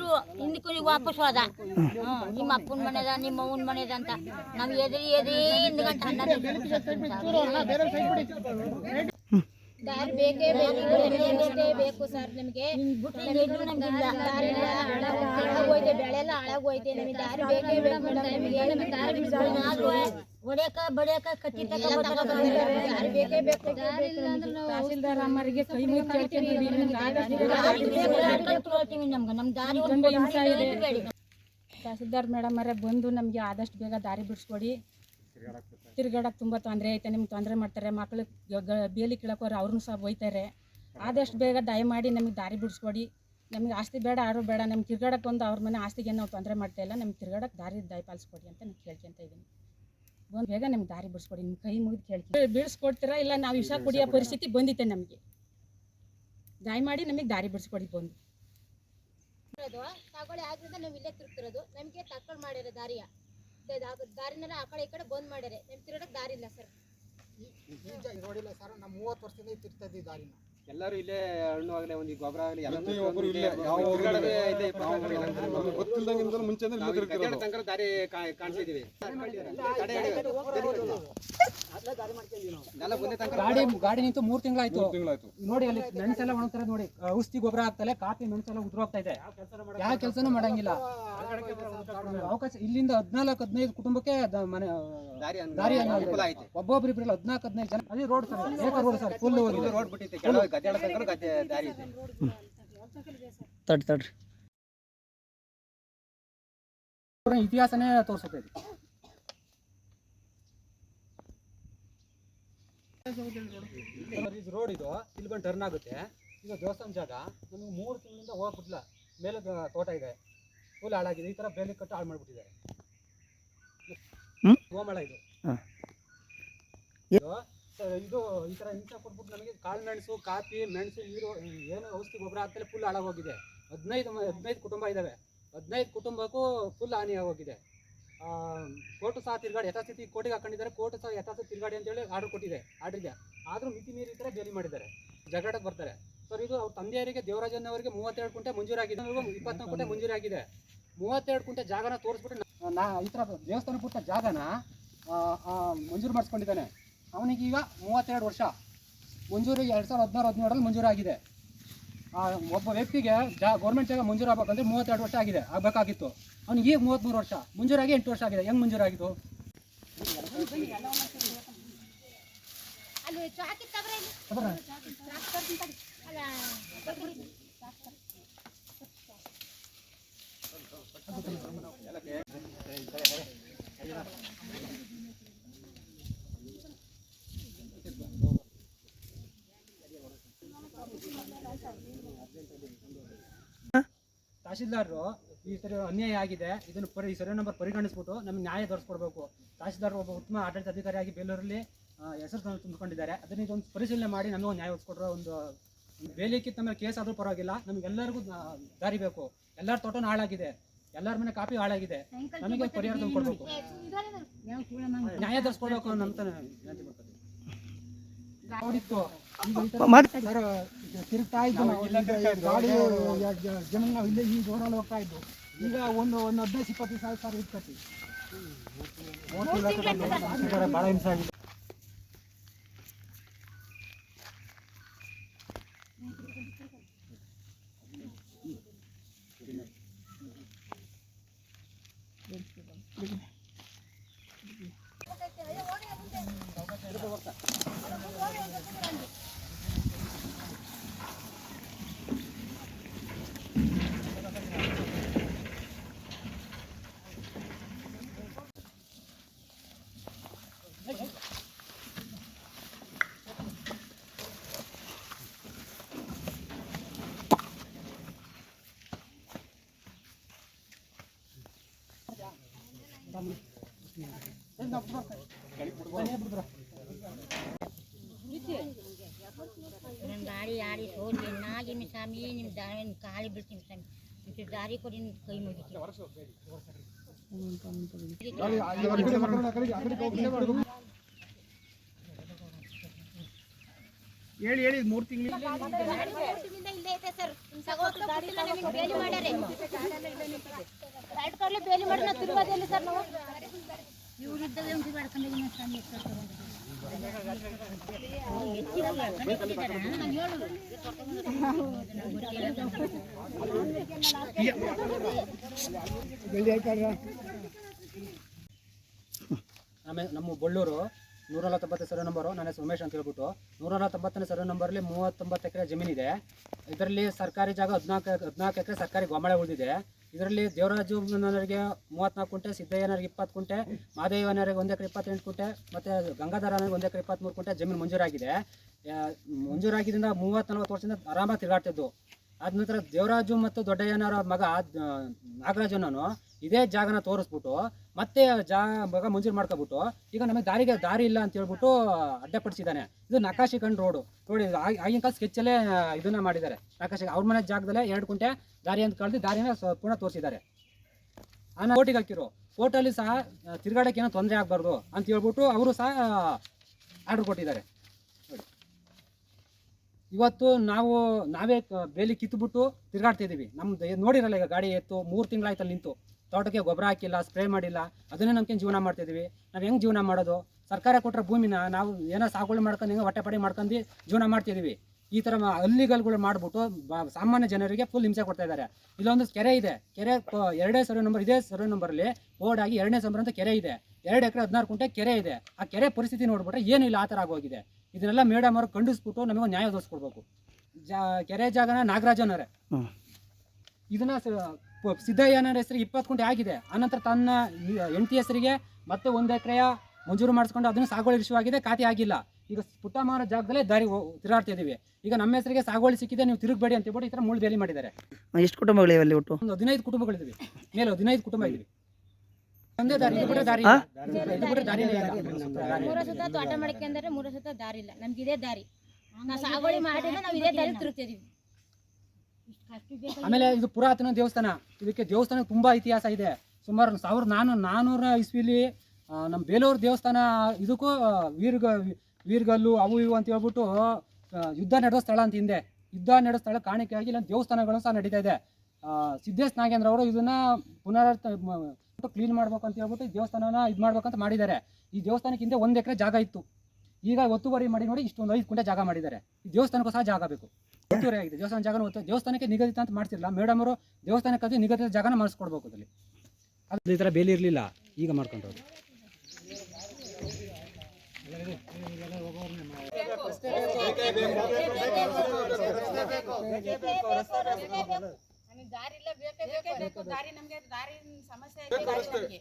ಬಿಟ್ರು ಹಿಂದಕ್ಕೂ ವಾಪಸ್ ಹೋದ. ನಿಮ್ಮ ಅಪ್ಪನ ಮನೆದ ನಿಮ್ಮ ಅವ್ವನ ಮನೆದ ಅಂತ ನಾವು ಎದ್ರಿ ಹಿಂದ್ಗಂಟೆ ದಾರಿ ಬೇಕೇ ಬೇಕು ಸರ್. ನಮಗೆ ಹಾಳಾಗೋಯ್ತೆ, ಬೆಳೆ ಎಲ್ಲ ಹಾಳಾಗೋಯ್ತೆ. ನಮಗೆ ದಾರಿ ಬೇಕೇ ಬೇಕು. ಹೊಡೆಯಕ ಬಡಿಯಕ ಕತ್ತಿ ದಾರಿ ಬೇಕೇ ಬೇಕು. ತಹಸೀಲ್ದಾರ್ ಅಮ್ಮರಿಗೆ ಕೈ ಮುಗಿ ಕೇಳ್ತೀವಿ, ನಮ್ಗೆ ನಮ್ಮ ದಾರಿ ತಹಸೀಲ್ದಾರ್ ಮೇಡಮ್ ಅವರೇ ಬಂದು ನಮಗೆ ಆದಷ್ಟು ಬೇಗ ದಾರಿ ಬಿಡಿಸ್ಕೊಡಿ. ತಿರ್ಗಾಡಕ್ಕೆ ತುಂಬ ತೊಂದರೆ ಐತೆ, ನಿಮ್ಗೆ ತೊಂದರೆ ಮಾಡ್ತಾರೆ. ಮಕ್ಕಳು ಬೇಲಿ ಕೀಳಕೋರು ಅವ್ರನ್ನೂ ಸಹ ಬೈತಾರೆ. ಆದಷ್ಟು ಬೇಗ ದಯಮಾಡಿ ನಮಗೆ ದಾರಿ ಬಿಡಿಸ್ಕೊಡಿ. ನಮಗೆ ಆಸ್ತಿ ಬೇಡ, ಯಾರು ಬೇಡ. ನಮ್ಗೆ ತಿರ್ಗಾಡಕ್ಕೆ ಬಂದು ಅವ್ರ ಮನೆ ಆಸ್ತಿಗೆ ನಾವು ತೊಂದರೆ ಮಾಡ್ತಾ ಇಲ್ಲ. ನಮ್ಗೆ ತಿರ್ಗಾಡಕ್ಕೆ ದಾರಿ ದಯಪಾಲಿಸ್ಕೊಡಿ ಅಂತ ನಾನು ಕೇಳ್ಕೊಂತ ಇದ್ದೀನಿ. ಒಂದು ಬೇಗ ನಮ್ಗೆ ದಾರಿ ಬಿಡಿಸ್ಕೊಡಿ, ನಿಮ್ಮ ಕೈ ಮುಗಿದು ಕೇಳ್ತೀನಿ. ಬೀಳಿಸ್ಕೊಡ್ತೀರಾ ಇಲ್ಲ ನಾವು ವಿಷ ಕುಡಿಯೋ ಪರಿಸ್ಥಿತಿ ಬಂದಿತ್ತೆ ನಮಗೆ. ದಯಮಾಡಿ ನಮಗೆ ದಾರಿ ಬಿಡಿಸ್ಕೊಡಿ. ಬಂದು ತಗೊಳ್ಳಿ ಆದ್ರಿಂದ ನಾವು ಇಲ್ಲೇ ತಿರುಗ್ತಿರೋದು. ನಮಗೆ ತಕ್ಕೊಂಡು ಮಾಡಿರೋ ದಾರಿನ ಆ ಕಡೆ ಈ ಕಡೆ ಬಂದ್ ಮಾಡ್ಯಾರೆ. ನಮ್ಗೆ ತಿರುಗಕ್ಕೆ ದಾರಿ ಇಲ್ಲ ಸರ್. ನೋಡಿಲ್ಲ ಸರ್, ನಾವು 30 ವರ್ಷದಿಂದ ತಿರ್ತಾ ಇದ್ದೀವಿ ದಾರಿನ. ಎಲ್ಲರೂ ಇಲ್ಲೇ ಹಣ್ಣು ಆಗಲಿ ಒಂದು ಗೊಬ್ಬರ ಆಗಲಿ ದಾರಿ ಕಾಣಿಸಿದೀವಿ. ಗಾಡಿ ನಿಂತು 3 ತಿಂಗಳಾಯ್ತು ನೋಡಿ. ಅಲ್ಲಿ ಮೆಣಸೆಲ್ಲ ಒಣಗ್ತಾರೆ ನೋಡಿ. ಔಷಧಿ ಗೊಬ್ಬರ ಹಾಕ್ತಲೆ, ಕಾಫಿ ಮೆಣಸೆಲ್ಲ ಉದುರೋಗ್ತಾ ಇದೆ. ಯಾವ ಕೆಲಸನೂ ಮಾಡಂಗಿಲ್ಲ. ಅವಕಾಶ ಇಲ್ಲಿಂದ 14-15 ಕುಟುಂಬಕ್ಕೆ ದಾರಿ ಒಬ್ಬೊಬ್ರು ಇಬ್ಬರಿಲ್ಲ, 14-15 ಜನ. ಅದೇ road sir, road sir, full ಹೋಗಿದೆ. ರೋಡ್ ಬಿಟ್ಟಿತ್ತು, ಗದ್ದೆ ದಾರಿ ಇದೆ. ತಡ್ರಿ ಇತಿಹಾಸನೇ ತೋರಿಸುತ್ತೆ ಇದು. ರೋಡ್ ಇದು ಇಲ್ಲಿ ಬಂದು ಟರ್ನ್ ಆಗುತ್ತೆ. ಈಗ ದೇವಸ್ಥಾನ ಜಾಗ ನಮಗೆ 3 ತಿಂಗಳಿಂದ ಹೋಗ್ಬಿಟ್ಟಿಲ್ಲ. ಮೇಲೆ ತೋಟ ಇದೆ, ಫುಲ್ ಹಾಳಾಗಿದೆ. ಈ ತರ ಬೇಲಿ ಕಟ್ಟು ಹಾಳು ಮಾಡ್ಬಿಟ್ಟಿದ್ದಾರೆ. ಗೋಮಳ ಇದು ಇದು ಈ ತರ ಹಿಂಸೆ ಕೊಟ್ಬಿಟ್ಟು ನಮಗೆ ಕಾಳು ಮೆಣಸು, ಕಾಫಿ ಮೆಣಸು, ಏನು ಔಷಧಿ ಗೊಬ್ಬರ ಹಾಕ್ತಲೇ ಫುಲ್ ಹಾಳಾಗೋಗಿದೆ. 15 ಕುಟುಂಬ ಇದ್ದಾವೆ. 15 ಕುಟುಂಬಕ್ಕೂ ಫುಲ್ ಹಾನಿ ಆಗೋಗಿದೆ. ಕೋರ್ಟು ಸಹ ತಿರ್ಗಾಡಿ ಯಥಾಸ್ಥಿತಿ ಕೋರ್ಟಿಗೆ ಹಾಕೊಂಡಿದ್ದಾರೆ. ಕೋರ್ಟು ಸಹ ಯಥಾಸ್ಥಿತಿ ತಿರ್ಗಾಡಿ ಅಂತೇಳಿ ಆರ್ಡರ್ ಇದೆ. ಆದರೂ ಮಿತಿ ಮೀರಿ ಈ ಥರ ಬೇಲಿ ಮಾಡಿದ್ದಾರೆ. ಜಗಳಕ್ಕೆ ಬರ್ತಾರೆ ಸರ್. ಇದು ಅವ್ರ ತಂದೆಯವರಿಗೆ ದೇವರಾಜನ್ ಅವರಿಗೆ 32 ಕುಂಟೆ ಮಂಜೂರಾಗಿದೆ. 24 ಕುಂಟೆ ಮಂಜೂರಾಗಿದೆ. 32 ಕುಂಟೆ ಜಾಗನ ತೋರಿಸ್ಬಿಟ್ಟು ಈ ಥರ ದೇವಸ್ಥಾನ ಪುಟ್ಟ ಜಾಗನ ಮಂಜೂರು ಮಾಡಿಸ್ಕೊಂಡಿದ್ದಾನೆ. ಅವನಿಗೀಗ 32 ವರ್ಷ ಮಂಜೂರು. 2016-17 ಮಂಜೂರಾಗಿದೆ. ಒಬ್ಬ ವ್ಯಕ್ತಿಗೆ ಗೌರ್ಮೆಂಟ್ ಜಾಗ ಮಂಜೂರು ಆಗ್ಬೇಕಂದ್ರೆ 32 ವರ್ಷ ಆಗಿದೆ, ಆಗಬೇಕಾಗಿತ್ತು. ಅವ್ನಿಗೆ ಈಗ 33 ವರ್ಷ ಮಂಜೂರಾಗಿ 8 ವರ್ಷ ಆಗಿದೆ. ಹೆಂಗೆ ಮಂಜೂರಾಗಿತ್ತು? ತಹಶೀಲ್ದಾರರು ಈ ಸರಿ ಅನ್ಯಾಯ ಆಗಿದೆ, ಇದನ್ನು ಈ ಸರ್ವೆ ನಂಬರ್ ಪರಿಗಣಿಸ್ಬಿಟ್ಟು ನಮಗೆ ನ್ಯಾಯ ದೊರಕಿಸ್ಕೊಡ್ಬೇಕು. ತಹಶೀಲ್ದಾರ್ ಒಬ್ಬ ಉತ್ತಮ ಆಡಳಿತ ಅಧಿಕಾರಿಯಾಗಿ ಬೇಲೂರಲ್ಲಿ ಹೆಸರು ತುಂಬಿಕೊಂಡಿದ್ದಾರೆ. ಅದನ್ನ ಇದೊಂದು ಪರಿಶೀಲನೆ ಮಾಡಿ ನಮಗೆ ನ್ಯಾಯ ಒದಗಿಸ್ಕೊಡ್ರೆ. ಒಂದು ಬೇಲಿಕ್ಕಿಂತ ಮೇಲೆ ಕೇಸ್ ಆದರೂ ಪರವಾಗಿಲ್ಲ, ನಮಗೆಲ್ಲರಿಗೂ ದಾರಿ ಬೇಕು. ಎಲ್ಲರ ತೋಟನೂ ಹಾಳಾಗಿದೆ, ಎಲ್ಲರ ಮನೆ ಕಾಪಿ ಹಾಳಾಗಿದೆ. ನಮಗೆ ಪರಿಹಾರ ತಂದುಕೊಡ್ಬೇಕು, ನ್ಯಾಯ ದೊರಕಿಸ್ಕೊಡ್ಬೇಕು ಅಂತ ವಿನಂತಿ ಮಾಡ್ತೀವಿ. ತಿರುಗ್ತಾ ಇದ್ದು ಗಾಡಿ ಜಮೀನು ನಾವು ಇಲ್ಲೇ ಈ ರೋಡಲ್ಲಿ ಹೋಗ್ತಾ ಇದ್ದು. ಈಗ ಒಂದು 15-20 ಸಾವಿರ ಇಟ್ಕತ್ತಿ ಭಾಳ ಹಿಂಸೆ ಆಗಿದೆ. ನನ್ನ ದಾರಿ ಯಾರಿ ಹೋಗಿ ನಾಗಿ ಸ್ವಾಮಿ, ನಿಮ್ಮ ದಾರಿ ಕಾಲಿ ಬಿಡ್ತೀನಿ ಸ್ವಾಮಿ. ನಿಮ್ಮ ದಾರಿ ಕೊಡಿ, ನಿಮ್ಮ ಕೈ ಮುಗಿತೀನಿ. ಹೇಳಿ 3 ತಿಂಗಳಿಂದ ಇಲ್ಲೇ ಐತೆ ಸರ್ ನಮಗೆ ಬೇಲಿ ಮಾಡ್ಯಾರೆ ರೈಟ್ ಕಾರ್ಡ್ಲೆ ಬೇಲಿ ಮಾಡಿ ನಾವು ತಿರುಗೋದಿಲ್ಲ ಸರ್ ನಾವು ಆಮೇಲೆ ನಮ್ಮ ಬಳ್ಳೂರು 140 ಸರ್ವೆ ನಂಬರು. ನನ್ನ ಹೆಸರು ಉಮೇಶ್ ಅಂತ ಹೇಳ್ಬಿಟ್ಟು 140ನೇ ಸರ್ವೆ ನಂಬರಲ್ಲಿ 39 ಎಕರೆ ಜಮೀನಿದೆ. ಇದರಲ್ಲಿ ಸರ್ಕಾರಿ ಜಾಗ 14 ಎಕರೆ ಸರ್ಕಾರಿ ಗೋಮಾಳೆ ಉಳಿದಿದೆ. ಇದರಲ್ಲಿ ದೇವರಾಜು ಅನ್ನೋರಿಗೆ 34 ಕುಂಟೆ, ಸಿದ್ದಯ್ಯನವ್ರಿಗೆ 20 ಕುಂಟೆ, ಮಾದೇವನವ್ರಿಗೆ 1 ಎಕರೆ 28 ಕುಂಟೆ, ಮತ್ತು ಗಂಗಾಧರನಿಗೆ 1 ಎಕರೆ 23 ಕುಂಟೆ ಜಮೀನು ಮಂಜೂರಾಗಿದೆ. ಮಂಜೂರಾಗಿದ್ದರಿಂದ 30-40 ವರ್ಷದಿಂದ ಆರಾಮಾಗಿ ತಿರುಗಾಡ್ತಿದ್ದು. ಆದ ನಂತರ ದೇವರಾಜು ಮತ್ತು ದೊಡ್ಡಯ್ಯನವರ ಮಗ ನಾಗರಾಜನವನು ಇದೇ ಜಾಗನ ತೋರಿಸ್ಬಿಟ್ಟು ಮತ್ತೆ ಮಗ ಮಂಜೂರು ಮಾಡ್ಕೊಬಿಟ್ಟು ಈಗ ನಮಗೆ ದಾರಿ ಇಲ್ಲ ಅಂತ ಹೇಳ್ಬಿಟ್ಟು ಅಡ್ಡಪಡಿಸಿದ್ದಾನೆ. ಇದು ನಕಾಶಿ ಕಂಡು ರೋಡು ನೋಡಿ, ಆಗಿನ ಕಾಲ ಸ್ಕೆಚ್ಚಲ್ಲೇ ಇದನ್ನ ಮಾಡಿದ್ದಾರೆ. ನಕಾಶಿ ಅವ್ರ ಮನೆ ಜಾಗದಲ್ಲೇ 2 ಕುಂಟೆ ದಾರಿ ಅಂತ ಕಳೆದು ದಾರಿನ ಪುನಃ ತೋರಿಸಿದ್ದಾರೆ. ಕೋರ್ಟಿಗೆ ಹಾಕಿರೋ ಕೋರ್ಟಲ್ಲಿ ಸಹ ತಿರುಗಾಡಕ್ಕೆ ಏನೋ ತೊಂದರೆ ಆಗಬಾರ್ದು ಅಂತ ಹೇಳ್ಬಿಟ್ಟು ಅವರು ಸಹ ಆರ್ಡರ್ ಕೊಟ್ಟಿದ್ದಾರೆ. ಇವತ್ತು ನಾವೇ ಬೇಲಿ ಕಿತ್ತುಬಿಟ್ಟು ತಿರುಗಾಡ್ತಿದ್ದೀವಿ. ನಮ್ದು ನೋಡಿರಲ್ಲ, ಈಗ ಗಾಡಿ ಎತ್ತು 3 ತಿಂಗಳಾಯ್ತಲ್ಲಿ ನಿಂತು, ತೋಟಕ್ಕೆ ಗೊಬ್ಬರ ಹಾಕಿಲ್ಲ, ಸ್ಪ್ರೇ ಮಾಡಿಲ್ಲ, ಅದನ್ನೇ ನಮ್ಗೆ ಜೀವನ ಮಾಡ್ತಿದ್ದೀವಿ. ನಾವು ಹೆಂಗೆ ಜೀವನ ಮಾಡೋದು? ಸರ್ಕಾರ ಕೊಟ್ಟರೆ ಭೂಮಿನ ನಾವು ಏನೋ ಸಾಗುವಳಿ ಮಾಡ್ಕೊಂಡು ಹೆಂಗೆ ಹೊಟ್ಟೆಪಾಡಿ ಮಾಡ್ಕೊಂಡು ಜೀವನ ಮಾಡ್ತಿದ್ದೀವಿ. ಈ ಥರ ಹಳ್ಳಿಗಳು ಮಾಡಿಬಿಟ್ಟು ಸಾಮಾನ್ಯ ಜನರಿಗೆ ಫುಲ್ ಹಿಂಸೆ ಕೊಡ್ತಾ ಇದ್ದಾರೆ. ಇಲ್ಲೊಂದು ಕೆರೆ ಇದೆ, ಕೆರೆ 2ನೇ ಸರ್ವೆ ನಂಬರ್, ಇದೇ ಸರ್ವೆ ನಂಬರಲ್ಲಿ ಬೋರ್ಡ್ ಆಗಿ 2ನೇ ನಂಬರ್ ಅಂತ ಕೆರೆ ಇದೆ. 2 ಎಕರೆ 16 ಕುಂಟೆ ಕೆರೆ ಇದೆ. ಆ ಕೆರೆ ಪರಿಸ್ಥಿತಿ ನೋಡ್ಬಿಟ್ರೆ ಏನೂ ಇಲ್ಲ, ಆ ಥರ ಆಗೋಗಿದೆ. ಇದನ್ನೆಲ್ಲ ಮೇಡಮ್ ಅವ್ರು ಖಂಡಿಸ್ಬಿಟ್ಟು ನಮಗೆ ನ್ಯಾಯ ಒದಗಿಸ್ಕೊಡ್ಬೇಕು. ಕೆರೆ ಜಾಗನ ನಾಗರಾಜನವರೇ, ಇದನ್ನ ಸಿದ್ದಯ್ಯನವರ ಹೆಸರಿಗೆ 20 ಕುಂಟೆ ಆಗಿದೆ. ಆನಂತರ ತನ್ನ ಹೆಂಡತಿ ಹೆಸರಿಗೆ ಮತ್ತೆ 1 ಎಕರೆಯ ಮಂಜೂರು ಮಾಡಿಸ್ಕೊಂಡು ಅದನ್ನು ಸಾಗುವಳಿ ವಿಷಯವಾಗಿದೆ, ಖಾತೆ ಆಗಿಲ್ಲ. ಈಗ ಪುಟ್ಟಮ್ಮನ ಜಾಗದಲ್ಲೇ ದಾರಿ ತಿರುಗಾಡ್ತಿದ್ದೀವಿ. ಈಗ ನಮ್ಮ ಹೆಸರಿಗೆ ಸಾಗುವಳಿ ಸಿಕ್ಕಿದೆ, ನೀವು ತಿರುಗಬೇಡಿ ಅಂತ ಹೇಳ್ಬಿಟ್ಟು ಈ ಥರ ಮುಳ್ಳು ಬೇಲಿ ಮಾಡಿದ್ದಾರೆ. ಎಷ್ಟು ಕುಟುಂಬಗಳಿವೆ ಅಲ್ಲಿ ಒಟ್ಟು? ಒಂದು 15 ಕುಟುಂಬಗಳಿದ್ದೀವಿ, ಮೇಲೆ 15 ಕುಟುಂಬ ಇದ್ದೀವಿ. ಒಂದೇ ದಾರಿ, ಇದು ಬಿಟ್ಟರೆ ದಾರಿ ಇಲ್ಲ. ಇದು ಬಿಟ್ಟರೆ ದಾರಿನೇ ಇಲ್ಲ. 3 ಸುತ್ತ ತೋಟ ಮಾಡಕ್ಕೆ ಅಂದ್ರೆ 3 ಸುತ್ತ ದಾರಿ ಇಲ್ಲ. ನಮ್ಗೆ ಇದೇ ದಾರಿ, ನಾವು ಸಾಗುವಳಿ ಮಾಡಿದ್ರೆ ನಾವು ಇದೇ ದಾರಿ ತಿರುಗ್ತಿದೀವಿ. ಆಮೇಲೆ ಇದು ಪುರಾತನ ದೇವಸ್ಥಾನ. ಇದಕ್ಕೆ ದೇವಸ್ಥಾನ ತುಂಬಾ ಇತಿಹಾಸ ಇದೆ. ಸುಮಾರು 1400 ಇಸ್ವಿಲಿ ನಮ್ಮ ಬೇಲೂರು ದೇವಸ್ಥಾನ ಇದಕ್ಕೂ ವೀರ್ಗಲ್ಲು ಅವು ಇವು ಅಂತ ಹೇಳ್ಬಿಟ್ಟು ಯುದ್ಧ ನಡೆದೋ ಸ್ಥಳ ಅಂತ ಹಿಂದೆ ಯುದ್ಧ ನಡೆದೋ ಸ್ಥಳ ಕಾಣಿಕೆಯಾಗಿ ಇಲ್ಲೊಂದು ದೇವಸ್ಥಾನಗಳು ಸಹ ನಡೀತಾ ಇದೆ. ಸಿದ್ದೇಶ್ ನಾಗೇಂದ್ರ ಅವರು ಇದನ್ನ ಕ್ಲೀನ್ ಮಾಡ್ಬೇಕು ಅಂತ ಹೇಳ್ಬಿಟ್ಟು ದೇವಸ್ಥಾನನ ಇದು ಮಾಡ್ಬೇಕಂತ ಮಾಡಿದ್ದಾರೆ. ಈ ದೇವಸ್ಥಾನಕ್ಕೆ ಹಿಂದೆ 1 ಎಕರೆ ಜಾಗ ಇತ್ತು. ಈಗ ಒತ್ತುವರಿ ಮಾಡಿ ನೋಡಿ ಇಷ್ಟೊಂದು 5 ಕುಂಟೆ ಜಾಗ ಮಾಡಿದ್ದಾರೆ. ಈ ದೇವಸ್ಥಾನಕ್ಕೂ ಸಹ ಜಾಗ ಬೇಕು, ಒತ್ತುವರಿ ಆಗಿದೆ. ದೇವಸ್ಥಾನಕ್ಕೆ ನಿಗದಿತ ಅಂತ ಮಾಡ್ತಿರಲಿಲ್ಲ ಮೇಡಮ್ ಅವರು. ದೇವಸ್ಥಾನಕ್ಕೆ ನಿಗದಿತ ಜಾಗನ ಮಾಡಿಸ್ಕೊಡ್ಬೇಕು. ಅದ್ರಲ್ಲಿ ಈ ಥರ ಬೇಲಿ ಇರಲಿಲ್ಲ, ಈಗ ಮಾಡ್ಕೊಂಡ್ರು. ದಾರಿ ಇಲ್ಲ, ದಾರಿ ನಮಗೆ ದಾರಿ ಸಮಸ್ಯೆ ಐತೆ.